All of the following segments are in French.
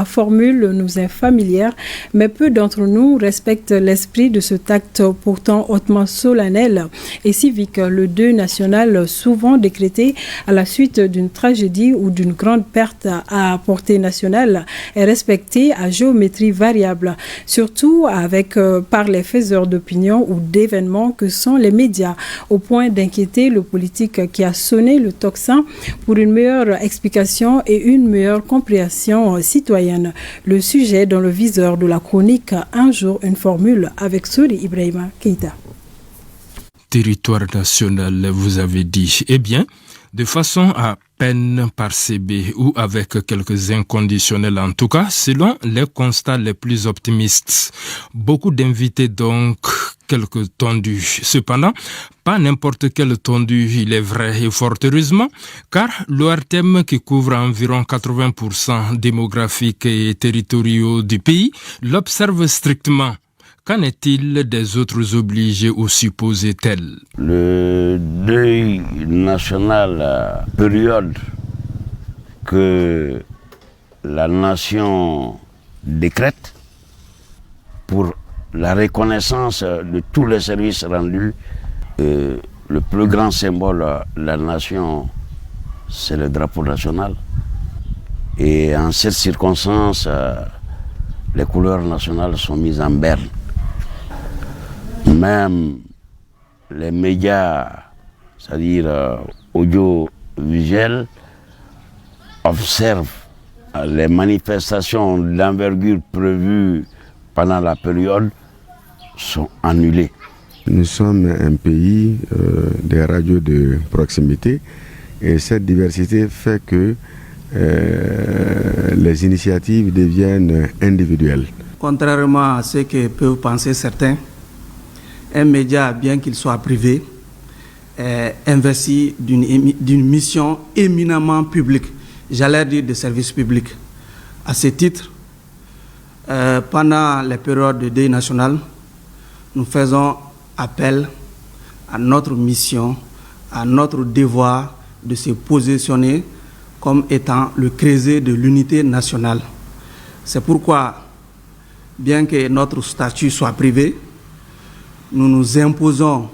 La formule nous est familière, mais peu d'entre nous respectent l'esprit de ce acte pourtant hautement solennel et civique. Le deuil national, souvent décrété à la suite d'une tragédie ou d'une grande perte à portée nationale, est respecté à géométrie variable, surtout par les faiseurs d'opinion ou d'événements que sont les médias, au point d'inquiéter le politique qui a sonné le tocsin pour une meilleure explication et une meilleure compréhension citoyenne. Le sujet dans le viseur de la chronique Un jour, une formule avec Souri Ibrahima Keïta. Territoire national, vous avez dit. Eh bien, de façon à peine parcébée ou avec quelques inconditionnels en tout cas, selon les constats les plus optimistes. Beaucoup d'invités donc, quelques tondus. Cependant, pas n'importe quel tondu, il est vrai et fort heureusement, car l'ORTM qui couvre environ 80% démographiques et territoriaux du pays l'observe strictement. Qu'en est-il des autres obligés ou supposés tels? Le deuil national, période que la nation décrète pour la reconnaissance de tous les services rendus, le plus grand symbole de la nation, c'est le drapeau national. Et en cette circonstance, les couleurs nationales sont mises en berne. Même les médias, c'est-à-dire audiovisuels, observent les manifestations d'envergure prévues pendant la période sont annulées. Nous sommes un pays des radios de proximité et cette diversité fait que les initiatives deviennent individuelles. Contrairement à ce que peuvent penser certains, un média, bien qu'il soit privé, est investi d'une mission éminemment publique, j'allais dire de service public. À ce titre, pendant les périodes de deuil national, nous faisons appel à notre mission, à notre devoir de se positionner comme étant le creuset de l'unité nationale. C'est pourquoi, bien que notre statut soit privé, nous nous imposons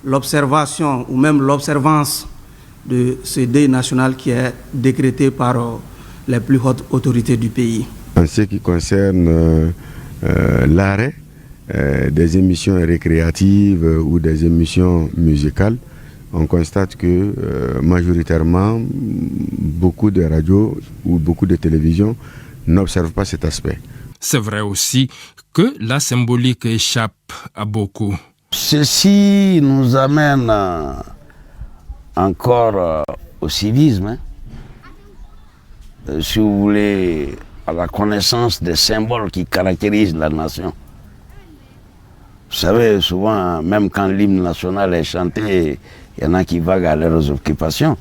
l'observation ou même l'observance de ce deuil national qui est décrété par les plus hautes autorités du pays. En ce qui concerne l'arrêt des émissions récréatives ou des émissions musicales, on constate que majoritairement, beaucoup de radios ou beaucoup de télévisions n'observent pas cet aspect. C'est vrai aussi que la symbolique échappe à beaucoup. Ceci nous amène encore au civisme, si vous voulez, à la connaissance des symboles qui caractérisent la nation. Vous savez, souvent, même quand l'hymne national est chanté, il y en a qui vaguent à leurs occupations,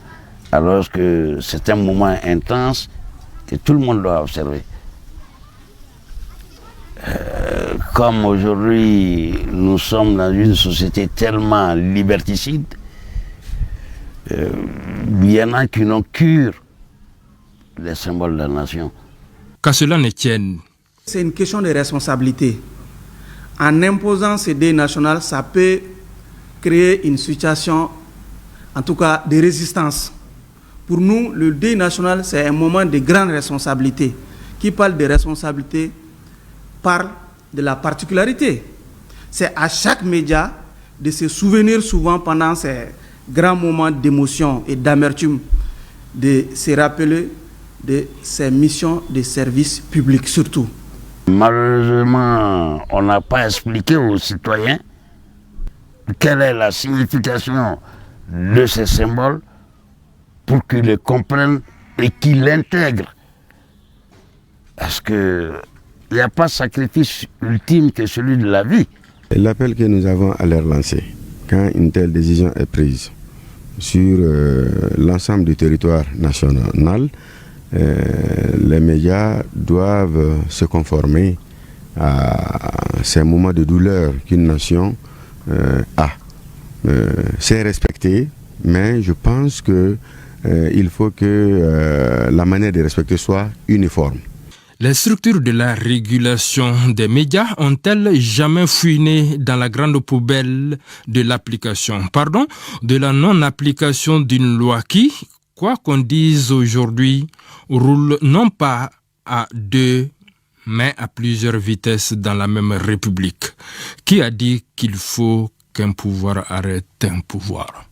alors que c'est un moment intense que tout le monde doit observer. Comme aujourd'hui, nous sommes dans une société tellement liberticide, il y en a qui n'ont cure les symboles de la nation. Qu'à cela ne tienne. C'est une question de responsabilité. En imposant ce deuil national, ça peut créer une situation, en tout cas, de résistance. Pour nous, le deuil national, c'est un moment de grande responsabilité. Qui parle de responsabilité parle de la particularité. C'est à chaque média de se souvenir souvent pendant ces grands moments d'émotion et d'amertume, de se rappeler de ses missions de service public surtout. Malheureusement, on n'a pas expliqué aux citoyens quelle est la signification de ces symboles pour qu'ils les comprennent et qu'ils l'intègrent. Parce qu'il n'y a pas de sacrifice ultime que celui de la vie. L'appel que nous avons à leur lancer, quand une telle décision est prise sur l'ensemble du territoire national, les médias doivent se conformer à ces moments de douleur qu'une nation a. C'est respecté, mais je pense qu'il faut que la manière de respecter soit uniforme. Les structures de la régulation des médias ont-elles jamais fouiné dans la grande poubelle de de la non-application d'une loi qui, quoi qu'on dise aujourd'hui, roule non pas à deux, mais à plusieurs vitesses dans la même République? Qui a dit qu'il faut qu'un pouvoir arrête un pouvoir?